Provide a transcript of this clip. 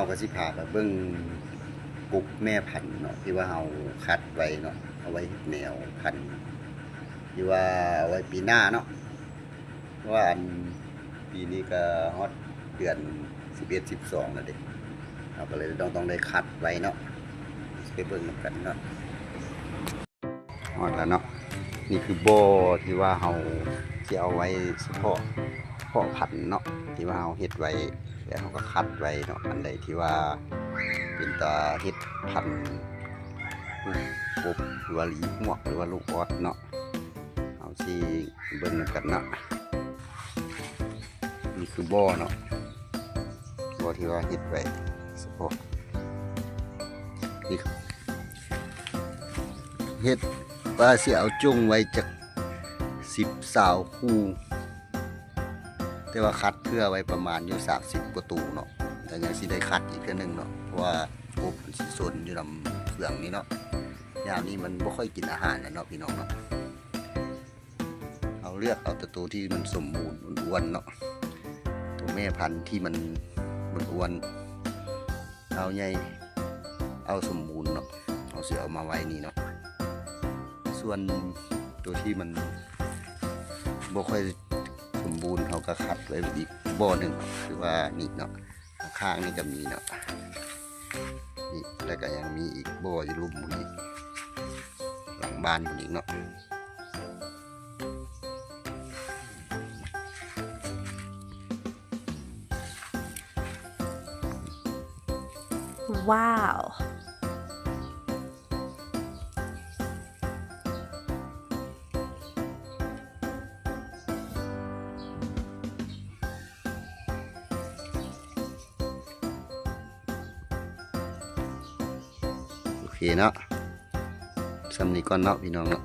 าก็สิพาไปเบิ่งกุ๊กแม่พันธุ์เนาะที่ว่าเฮาคัดไว้เนาะเอาไว้แนวพันธุ์ที่ว่าเอาไว้ปีหน้าเนาะเพราะว่าอันปีนี้ก็ฮอดเดือน11 12แล้วเด้เราก็เลยต้องได้คัดไว้เนาะไปเบิ่งกันเนาะฮอดแล้วเนาะนี่คือบ่อที่ว่าเฮาสิเอาไว้เฉพาะเพาะพันธุ์เนาะที่ว่าเฮาเฮ็ดไว้แล้วเฮาก็คัดไว้เนาะอันใดที่ว่าเป็นตาเฮ็ดพันธุ์กบหรือว่าหลีหมวกหรือว่าลูกออดเนาะเอาสิเบิ่งกันเนาะนี่คือบ่อเนาะบ่อที่ว่าเฮ็ดไว้เฉพาะนี่เฮ็ดว่าสิเอาจุงไว้จาก10 20คู่แต่ว่าคัดเพื่อไว้ประมาณอยู่30ประตูเนาะแต่ยังสิได้คัดอีกเทื่อนึงเนาะเพราะว่ากบมันสิซนอยู่ลำเฟืองนี้เนาะยามนี้มันบ่ค่อยกินอาหารแล้วเนาะพี่น้องเนาะเอาเลือกเอาแต่ตัวที่มันสมบูรณ์อ้วนๆเนาะตัวแม่พันธุ์ที่มันอ้วนเอาใหญ่เอาสมบูรณ์เนาะเอาสิเอามาไว้นี่เนาะส่วนตัวที่มันบ่ค่อยสมบูรณ์เขาก็คัดไว้อีกบ่อหนึ่งคือว่านี่เนาะข้างนี่ก็มีเนาะนี่แล้วก็ยังมีอีกบ่ออยู่รูปมุมนี้หลังบ้านอีกเนาะว้าว โอเคเนาะสำนีก่อนเนาะพี่น้องเนาะ